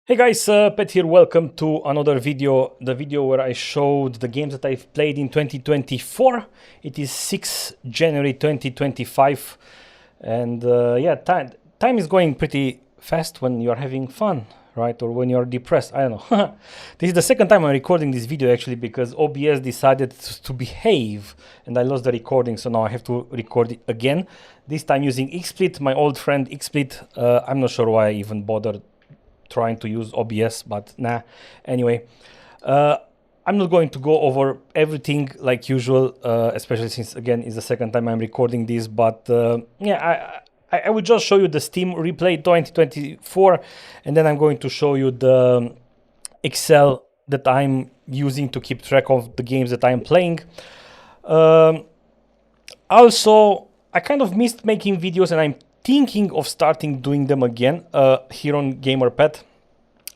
Hey guys, Pet here. Welcome to another video. The video where I showed the games that I've played in 2024. It is 6 January 2025, and yeah, time is going pretty fast when you're having fun, right? Or when you're depressed. I don't know. This is the second time I'm recording this video actually because OBS decided to behave, and I lost the recording, so now I have to record it again. This time using XSplit, my old friend XSplit. I'm not sure why I even bothered trying to use OBS, but nah. Anyway, I'm not going to go over everything like usual, especially since again it's the second time I'm recording this. But yeah, I will just show you the Steam Replay 2024, and then I'm going to show you the Excel that I'm using to keep track of the games that I'm playing. Also, I kind of missed making videos, and I'm thinking of starting doing them again here on GamerPet.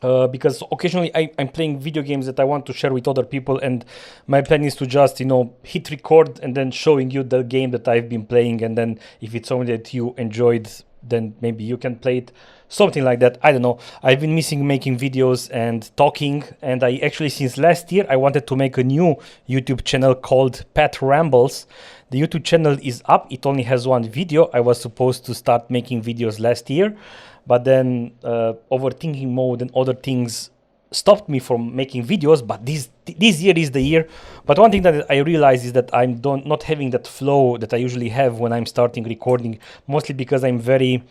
Because occasionally I'm playing video games that I want to share with other people, and my plan is to just hit record and then showing you the game that I've been playing, and then if it's something that you enjoyed, then maybe you can play it, something like that. I don't know. I've been missing making videos and talking, and I actually since last year I wanted to make a new YouTube channel called Pet Rambles. The YouTube channel is up. It only has one video. I was supposed to start making videos last year, but then overthinking mode and other things stopped me from making videos. But this year is the year. But one thing that I realized is that I'm not having that flow that I usually have when I'm starting recording, mostly because I'm very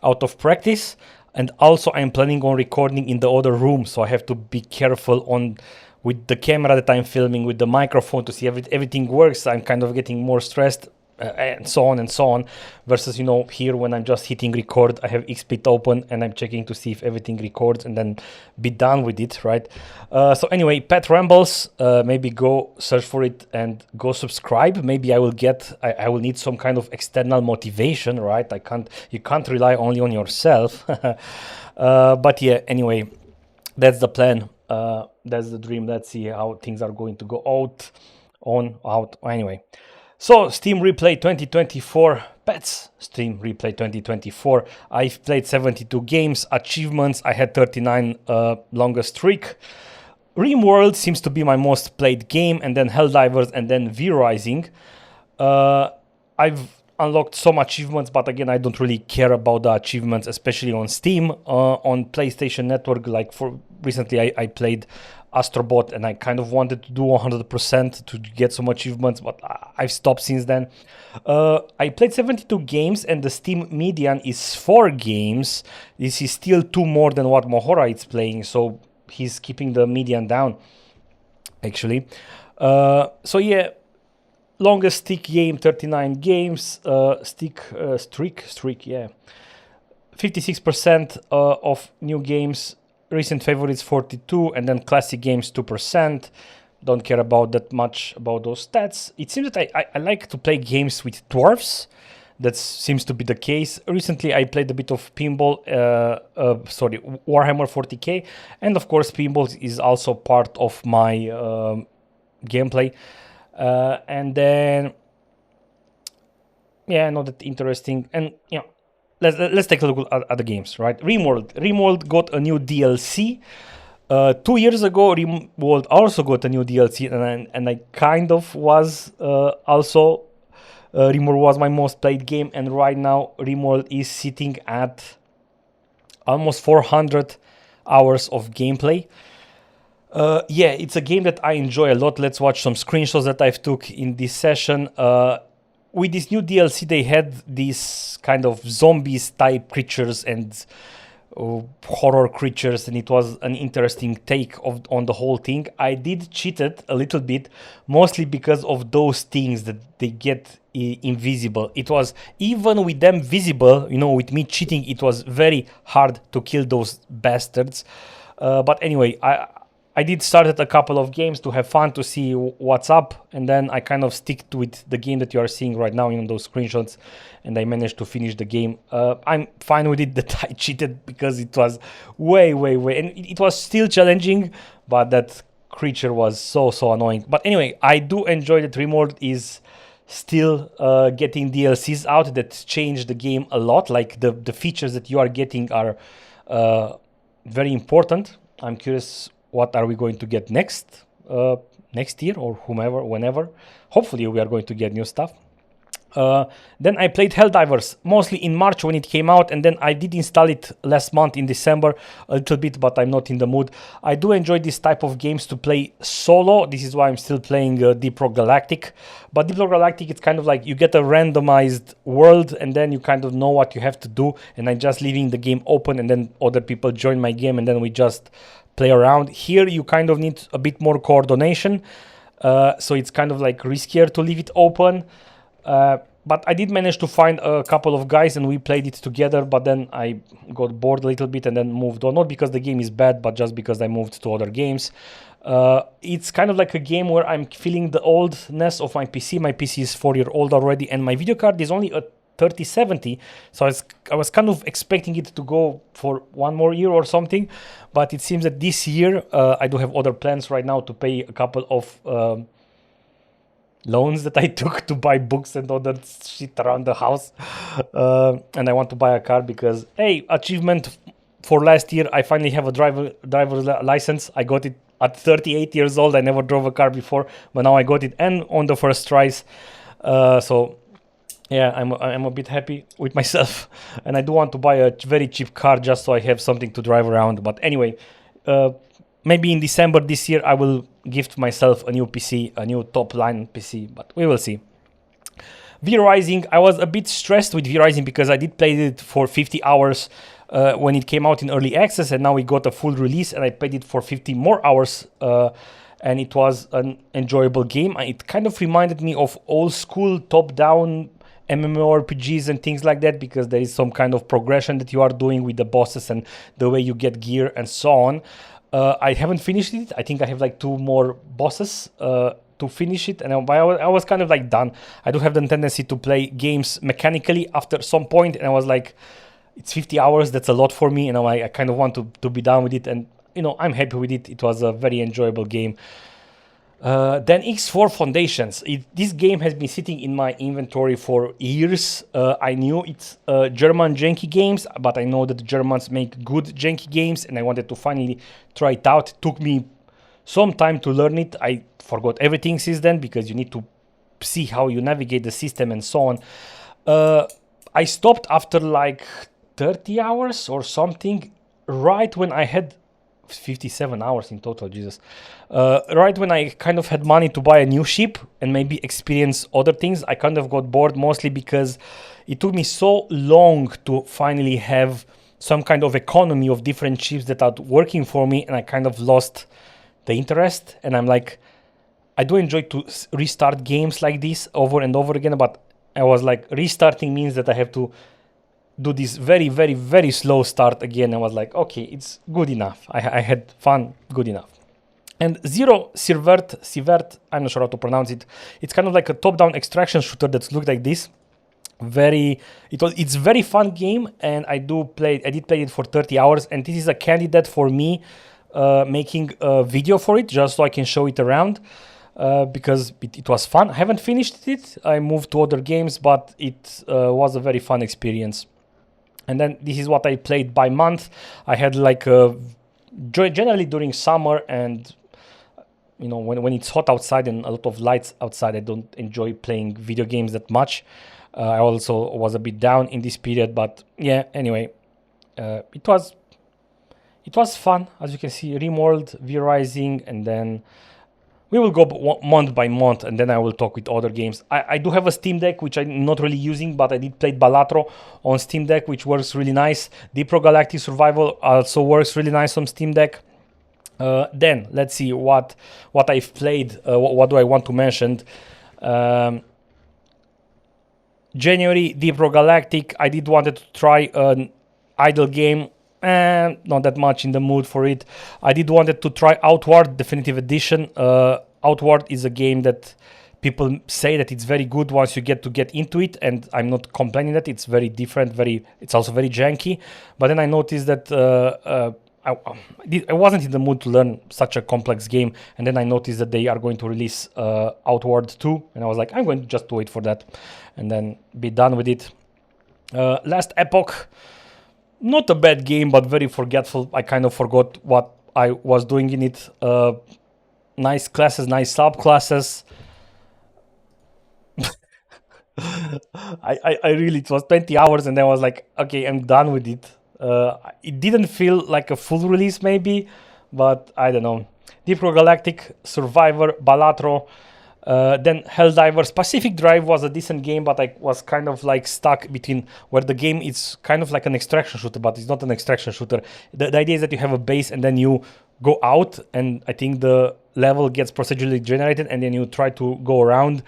out of practice, and also I'm planning on recording in the other room, so I have to be careful with the camera that I'm filming, with the microphone, to see everything works. I'm kind of getting more stressed, and so on, versus here when I'm just hitting record, I have XSplit open and I'm checking to see if everything records and then be done with it, right? So anyway, Pet Rambles, maybe go search for it and go subscribe. Maybe I will need some kind of external motivation, right? You can't rely only on yourself. But yeah, anyway, that's the plan. That's the dream. Let's see how things are going to go out. Anyway, so Steam Replay 2024, Pets Steam Replay 2024. I've played 72 games, achievements. I had 39 longest streak. RimWorld seems to be my most played game, and then Helldivers, and then V-Rising. I've unlocked some achievements, but again, I don't really care about the achievements, especially on Steam. On PlayStation Network, like for recently I played Astrobot, and I kind of wanted to do 100% to get some achievements, but I've stopped since then. I played 72 games, and the Steam median is 4 games. This is still 2 more than what Mohora is playing, so he's keeping the median down, actually. So yeah, longest streak game, 39 games. Streak, yeah. 56% of new games. Recent favorites 42, and then classic games 2%. Don't care about that much about those stats. It seems that I like to play games with dwarfs. That seems to be the case. Recently I played a bit of pinball, Warhammer 40k, and of course pinball is also part of my gameplay. And then yeah, not that interesting. And let's take a look at the games, right? RimWorld got a new DLC. 2 years ago, RimWorld also got a new DLC, and I kind of was also. RimWorld was my most played game, and right now RimWorld is sitting at almost 400 hours of gameplay. Yeah, it's a game that I enjoy a lot. Let's watch some screenshots that I've took in this session. With this new DLC, they had these kind of zombies type creatures and horror creatures, and it was an interesting take on the whole thing. I did cheat it a little bit, mostly because of those things that they get invisible. It was, even with them visible, with me cheating, it was very hard to kill those bastards. But anyway, I did start a couple of games to have fun, to see what's up, and then I kind of stick with the game that you are seeing right now in those screenshots, and I managed to finish the game. I'm fine with it that I cheated, because it was way, and it was still challenging, but that creature was so annoying. But anyway, I do enjoy that RimWorld is still getting DLCs out that change the game a lot. Like the features that you are getting are very important. I'm curious what are we going to get next year or whomever, whenever. Hopefully we are going to get new stuff. Then I played Helldivers mostly in March when it came out, and then I did install it last month in December a little bit, but I'm not in the mood. I do enjoy this type of games to play solo. This is why I'm still playing Deep Rock Galactic. But Deep Rock Galactic, it's kind of like you get a randomized world and then you kind of know what you have to do, and I'm just leaving the game open and then other people join my game and then we just play around. Here you kind of need a bit more coordination, so it's kind of like riskier to leave it open. But I did manage to find a couple of guys and we played it together, but then I got bored a little bit and then moved on. Not because the game is bad, but just because I moved to other games. It's kind of like a game where I'm feeling the oldness of my PC. My PC is 4-year-old already and my video card is only a 3070, so I was kind of expecting it to go for 1 more year or something, but it seems that this year I do have other plans right now to pay a couple of loans that I took to buy books and other shit around the house, and I want to buy a car because, hey, achievement for last year, I finally have a driver's license. I got it at 38 years old. I never drove a car before, but now I got it and on the first tries. So yeah, I'm a bit happy with myself, and I do want to buy a very cheap car just so I have something to drive around. But anyway, maybe in December this year I will gift myself a new PC, a new top line PC, but we will see. V-Rising, I was a bit stressed with V-Rising because I did play it for 50 hours when it came out in early access, and now we got a full release and I played it for 50 more hours, and it was an enjoyable game. It kind of reminded me of old school top-down MMORPGs and things like that, because there is some kind of progression that you are doing with the bosses and the way you get gear and so on. I haven't finished it. I think I have like 2 more bosses to finish it, and I was kind of like done. I do have the tendency to play games mechanically after some point, and I was like, it's 50 hours, that's a lot for me, and I kind of want to be done with it, and you know, I'm happy with it. It was a very enjoyable game. Then X4 Foundations. This game has been sitting in my inventory for years. I knew it's German janky games, but I know that the Germans make good janky games, and I wanted to finally try it out. It took me some time to learn it. I forgot everything since then because you need to see how you navigate the system and so on. I stopped after like 30 hours or something, right when I had 57 hours in total, Jesus. Right when I kind of had money to buy a new ship and maybe experience other things, I kind of got bored, mostly because it took me so long to finally have some kind of economy of different ships that are working for me, and I kind of lost the interest. And I'm like, I do enjoy to restart games like this over and over again, but I was like, restarting means that I have to do this very, very, very slow start again. I was like, okay, it's good enough. I had fun, good enough. And Zero Sievert, I'm not sure how to pronounce it. It's kind of like a top-down extraction shooter that looks like this. It's very fun game, and I did play it for 30 hours, and this is a candidate for me making a video for it just so I can show it around. Because it was fun. I haven't finished it. I moved to other games, but it was a very fun experience. And then this is what I played by month. I had like generally during summer, and you know, when it's hot outside and a lot of lights outside, I don't enjoy playing video games that much. I also was a bit down in this period, but yeah, anyway, it was fun. As you can see, Rimworld, V-Rising, and then we will go month by month, and then I will talk with other games. I do have a Steam Deck, which I'm not really using, but I did play Balatro on Steam Deck, which works really nice. Deep Rock Galactic Survival also works really nice on Steam Deck. Then, let's see what I've played. What do I want to mention? January, Deep Rock Galactic. I did wanted to try an idle game. Not that much in the mood for it. I did wanted to try Outward Definitive Edition. Outward is a game that people say that it's very good once you get into it, and I'm not complaining that it's very different. It's also very janky. But then I noticed that I wasn't in the mood to learn such a complex game, and then I noticed that they are going to release Outward 2, and I was like, I'm going to just wait for that and then be done with it. Last Epoch. Not a bad game, but very forgetful. I kind of forgot what I was doing in it. Nice classes, nice subclasses. I really, it was 20 hours and I was like, okay, I'm done with it. It didn't feel like a full release, maybe, but I don't know. Deep Rock Galactic, Survivor, Balatro, then Helldivers. Pacific Drive was a decent game, but I was kind of like stuck between where the game is kind of like an extraction shooter, but it's not an extraction shooter. The idea is that you have a base and then you go out, and I think the level gets procedurally generated, and then you try to go around,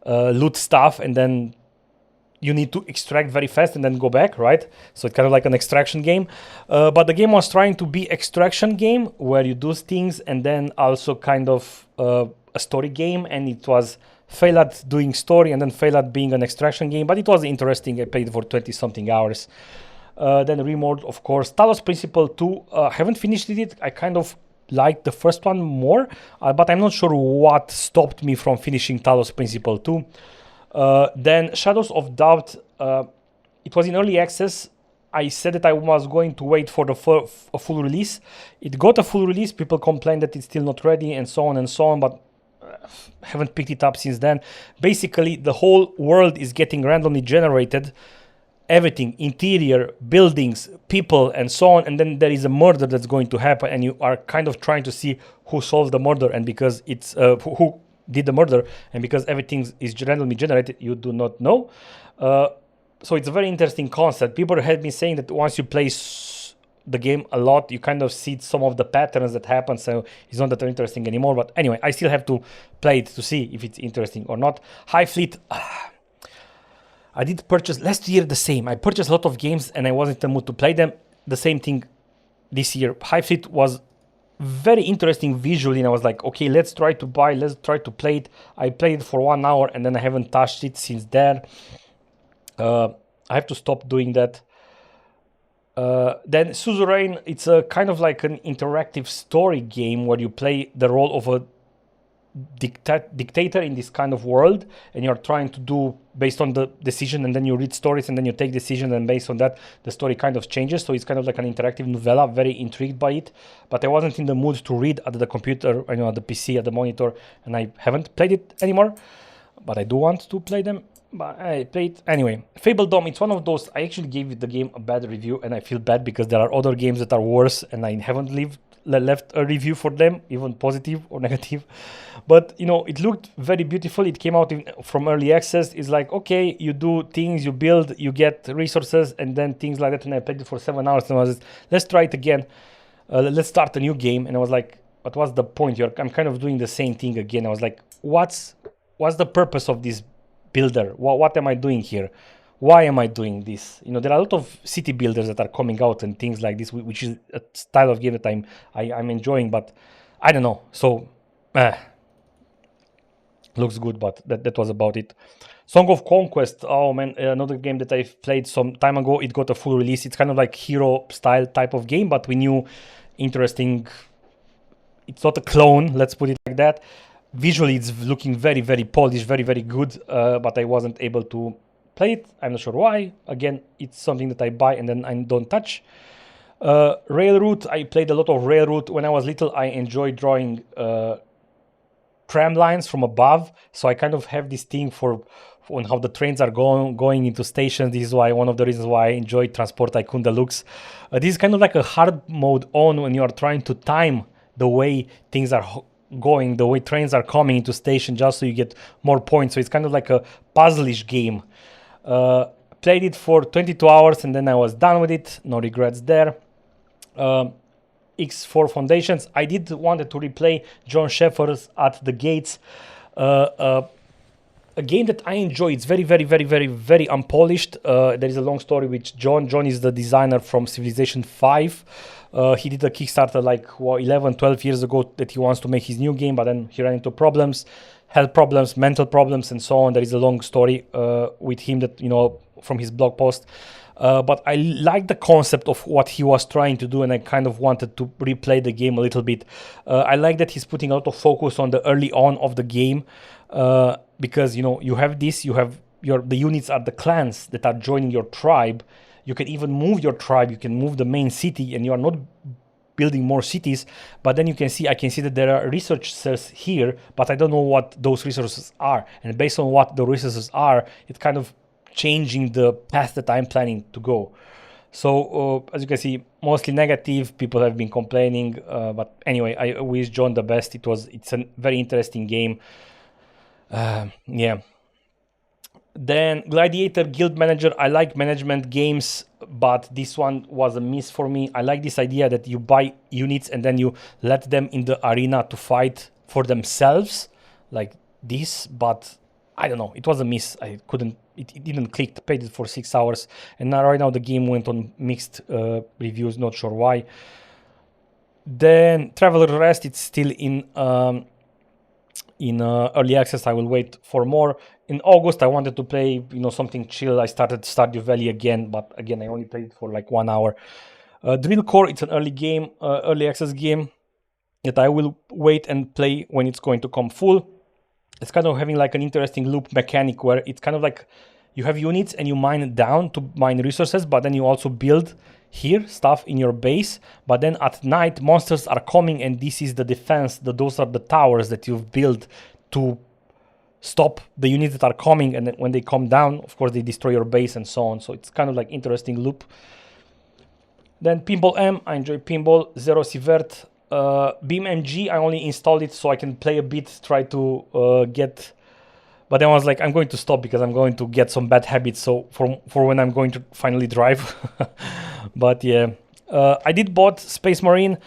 loot stuff, and then you need to extract very fast and then go back, right? So it's kind of like an extraction game. But the game was trying to be extraction game where you do things and then also kind of a story game, and it was failed at doing story and then failed at being an extraction game, but it was interesting. I played for 20 something hours. Then Rimworld, of course. Talos Principle 2, haven't finished it. I kind of liked the first one more, but I'm not sure what stopped me from finishing Talos Principle 2. Then Shadows of Doubt, it was in early access. I said that I was going to wait for the a full release. It got a full release. People complained that it's still not ready and so on, but haven't picked it up since then. Basically, the whole world is getting randomly generated. Everything, interior, buildings, people, and so on. And then there is a murder that's going to happen, and you are kind of trying to see who solved the murder, and because it's who did the murder, and because everything is randomly generated, you do not know. So it's a very interesting concept. People have been saying that once you play the game a lot, you kind of see some of the patterns that happen, so it's not that interesting anymore. But anyway, I still have to play it to see if it's interesting or not. Hive Fleet, I did purchase last year the same. I purchased a lot of games and I wasn't in the mood to play them. The same thing this year. Hive Fleet was very interesting visually, and I was like, okay, let's try to play it. I played it for 1 hour and then I haven't touched it since then. I have to stop doing that. Then Suzerain, it's a kind of like an interactive story game where you play the role of a dictator in this kind of world, and you're trying to do based on the decision, and then you read stories and then you take decisions, and based on that the story kind of changes. So it's kind of like an interactive novella. Very intrigued by it, but I wasn't in the mood to read at the computer, at the PC, at the monitor, and I haven't played it anymore, but I do want to play them. But I played anyway. Fable Dome, it's one of those, I actually gave the game a bad review, and I feel bad because there are other games that are worse and I haven't left a review for them, even positive or negative. But it looked very beautiful. It came out from early access. It's like, okay, you do things, you build, you get resources, and then things like that. And I played it for 7 hours and I was, let's try it again. Let's start a new game. And I was like, but what's the point? I'm kind of doing the same thing again. I was like, what's the purpose of this builder? What am I doing here? Why am I doing this? There are a lot of city builders that are coming out and things like this, which is a style of game that I'm enjoying, but I don't know. So, looks good, but that was about it. Song of Conquest, oh man, another game that I played some time ago. It got a full release. It's kind of like hero style type of game, but with new, interesting. It's not a clone, let's put it like that. Visually, it's looking very, very polished, very, very good, but I wasn't able to play it. I'm not sure why. Again, it's something that I buy and then I don't touch. Railroad, I played a lot of Railroad. When I was little, I enjoyed drawing tram lines from above, so I kind of have this thing on how the trains are going into stations. This is why one of the reasons why I enjoy Transport Tycoon Deluxe. This is kind of like a hard mode on when you are trying to time the way things are going, the way trains are coming into station, just so you get more points. So it's kind of like a puzzle-ish game. Played it for 22 hours and then I was done with it. No regrets there. X4 Foundations. I did wanted to replay John Sheffer's At the Gates. A game that I enjoy. It's very, very, very, very, very unpolished. There is a long story with John. John is the designer from Civilization 5. He did a Kickstarter like 11, 12 years ago that he wants to make his new game, but then he ran into problems, health problems, mental problems, and so on. There is a long story with him that, from his blog post. But I like the concept of what he was trying to do, and I kind of wanted to replay the game a little bit. I like that he's putting a lot of focus on the early on of the game, because, you have this, the units are the clans that are joining your tribe, You can even move your tribe. You can move the main city, and you are not building more cities. But then I can see that there are research cells here, but I don't know what those resources are. And based on what the resources are, it's kind of changing the path that I'm planning to go. So as you can see, mostly negative. People have been complaining, but anyway, I wish John the best. It's a very interesting game. Yeah. Then Gladiator Guild Manager. I like management games, but this one was a miss for me. I like this idea that you buy units and then you let them in the arena to fight for themselves, like this. But I don't know. It was a miss. I couldn't. It didn't click. Played it for 6 hours, and now right now the game went on mixed reviews. Not sure why. Then Traveler Rest. It's still in early access. I will wait for more. In August, I wanted to play, something chill. I started Stardew Valley again, but again, I only played it for like 1 hour. Drill Core. It's an early access game that I will wait and play when it's going to come full. It's kind of having like an interesting loop mechanic where it's kind of like you have units and you mine down to mine resources, but then you also build here stuff in your base. But then at night, monsters are coming, and this is the defense. Those are the towers that you've built to stop the units that are coming. And then when they come down, of course, they destroy your base and so on. So it's kind of like interesting loop. Then Pinball M. I enjoy Pinball. Zero Sievert. BeamNG, I only installed it so I can play a bit, try to get, but then I was like, I'm going to stop because I'm going to get some bad habits, so for when I'm going to finally drive. But yeah, I did bought Space Marine,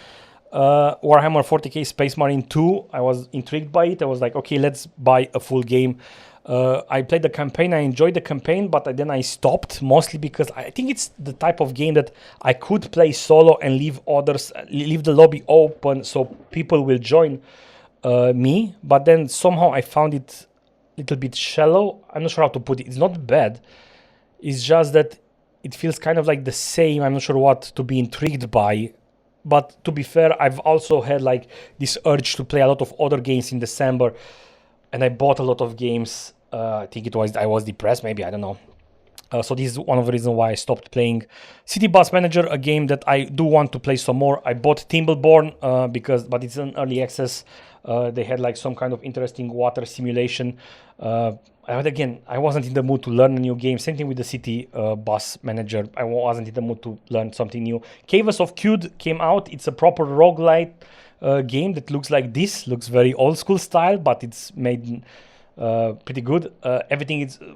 Warhammer 40k Space Marine 2. I was intrigued by it. I was like, okay, let's buy a full game. I played the campaign. I enjoyed the campaign, but then I stopped, mostly because I think it's the type of game that I could play solo and leave the lobby open so people will join me. But then somehow I found it a little bit shallow. I'm not sure how to put it. It's not bad. It's just that it feels kind of like the same. I'm not sure what to be intrigued by. But to be fair, I've also had like this urge to play a lot of other games in December, and I bought a lot of games. I think I was depressed, maybe, I don't know. So this is one of the reasons why I stopped playing. City Bus Manager, a game that I do want to play some more. I bought Timbleborn but it's an early access. They had like some kind of interesting water simulation. Again, I wasn't in the mood to learn a new game. Same thing with the City Bus Manager. I wasn't in the mood to learn something new. Caves of Qud came out. It's a proper roguelite game that looks like this. Looks very old school style, but it's made pretty good. A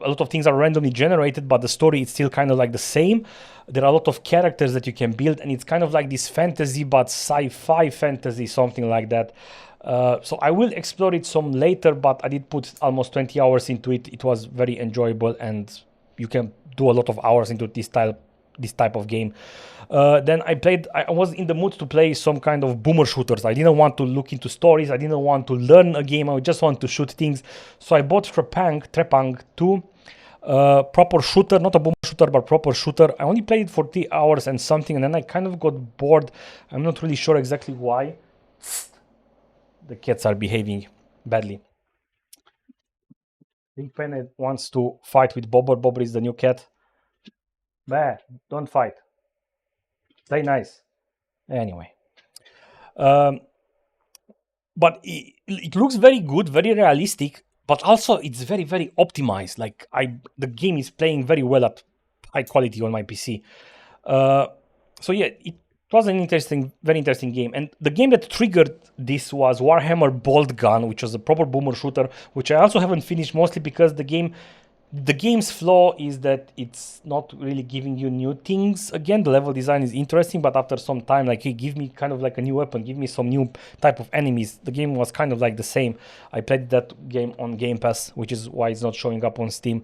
lot of things are randomly generated, but the story is still kind of like the same. There are a lot of characters that you can build, and it's kind of like this fantasy, but sci-fi fantasy, something like that. So I will explore it some later, but I did put almost 20 hours into it. It was very enjoyable, and you can do a lot of hours into this type of game. Then I was in the mood to play some kind of boomer shooters. I didn't want to look into stories. I didn't want to learn a game. I just want to shoot things. So I bought Trepang 2. Proper shooter, not a boomer shooter, but proper shooter. I only played it for 3 hours and something, and then I kind of got bored. I'm not really sure exactly why. The cats are behaving badly. Big Pen wants to fight with Bobber. Bobber is the new cat. Bah, don't fight. Play nice. Anyway. But it looks very good, very realistic, but also it's very, very optimized. Like the game is playing very well at high quality on my PC. So yeah, it was an very interesting game. And the game that triggered this was Warhammer Boltgun, which was a proper boomer shooter, which I also haven't finished, mostly because the game's flaw is that it's not really giving you new things. Again, the level design is interesting, but after some time, like, hey, give me kind of like a new weapon, give me some new type of enemies. The game was kind of like the same. I played that game on Game Pass, which is why it's not showing up on Steam.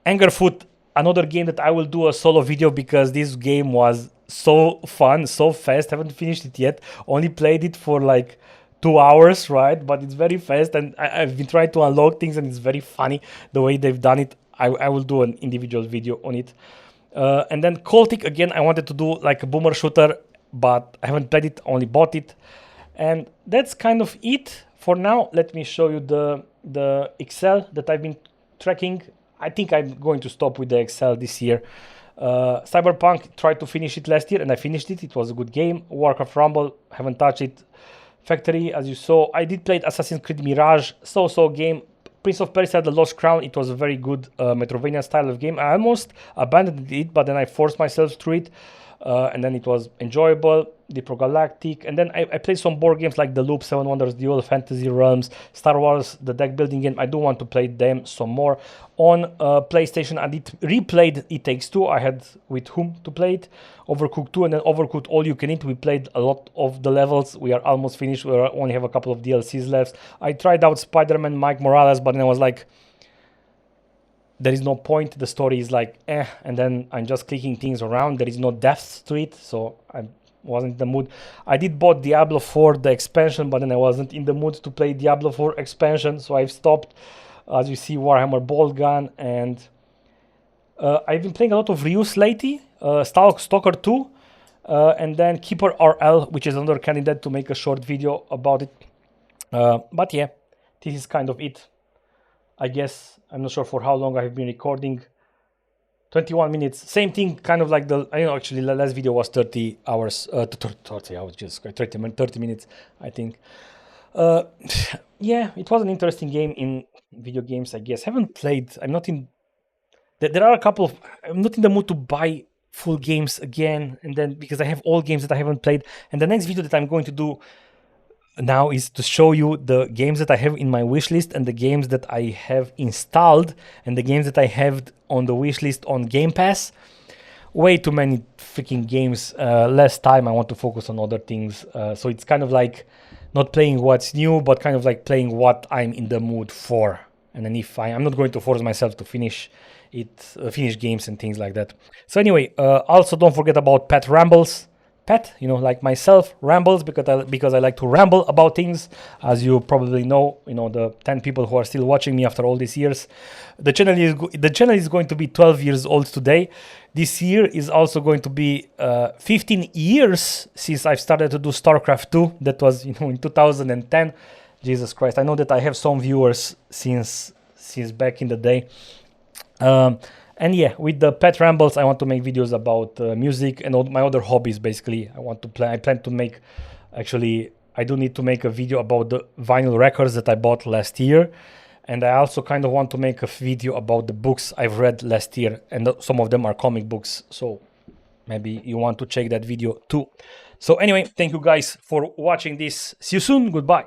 Angerfoot, another game that I will do a solo video because this game was so fun, so fast. Haven't finished it yet. Only played it for like 2 hours, right? But it's very fast, and I've been trying to unlock things, and it's very funny the way they've done it. I will do an individual video on it. And then Cultic, again, I wanted to do like a boomer shooter, but I haven't played it, only bought it. And that's kind of it for now. Let me show you the Excel that I've been tracking. I think I'm going to stop with the Excel this year. Cyberpunk, tried to finish it last year and I finished it. It was a good game. Warcraft Rumble, haven't touched it. Factory, as you saw, I did play Assassin's Creed Mirage, so game. Prince of Persia: The Lost Crown, it was a very good Metroidvania style of game. I almost abandoned it, but then I forced myself through it, and then it was enjoyable. Deep Rock Galactic, and then I played some board games like The Loop, Seven Wonders, Duel, Fantasy Realms, Star Wars, the deck building game. I do want to play them some more. On PlayStation, I did replayed It Takes Two. I had with whom to play it. Overcooked 2 and then Overcooked All You Can Eat. We played a lot of the levels. We are almost finished. We only have a couple of DLCs left. I tried out Spider-Man Mike Morales, but then I was like, there is no point. The story is like, and then I'm just clicking things around. There is no depth to it, so I wasn't in the mood. I did bought Diablo 4, the expansion, but then I wasn't in the mood to play Diablo 4 expansion, so I've stopped. As you see, Warhammer Boltgun, and I've been playing a lot of Reuse lately, Stalker 2, and then Keeper RL, which is another candidate to make a short video about it. But yeah, this is kind of it. I guess, I'm not sure for how long I've been recording. 21 minutes, same thing, kind of like the, I know actually the last video was 30 hours, 30 hours, just 30 minutes, I think. Yeah, it was an interesting game in video games, I guess. Haven't played, I'm not in, there are a couple of, I'm not in the mood to buy full games again, and then because I have all games that I haven't played, and the next video that I'm going to do now is to show you the games that I have in my wish list and the games that I have installed and the games that I have on the wish list on Game Pass. Way too many freaking games, less time. I want to focus on other things. So it's kind of like not playing what's new, but kind of like playing what I'm in the mood for. And then if I'm not going to force myself to finish games and things like that. So anyway, also don't forget about Pet Rambles. Pet, you know, like myself, rambles because I like to ramble about things. As you probably know, the 10 people who are still watching me after all these years. The channel is going to be 12 years old today. This year is also going to be 15 years since I've started to do StarCraft 2. That was, in 2010. Jesus Christ, I know that I have some viewers since back in the day. And yeah, with the Pet Rambles, I want to make videos about music and all my other hobbies, basically. I plan to make, actually, I do need to make a video about the vinyl records that I bought last year. And I also kind of want to make a video about the books I've read last year. And some of them are comic books. So maybe you want to check that video too. So anyway, thank you guys for watching this. See you soon. Goodbye.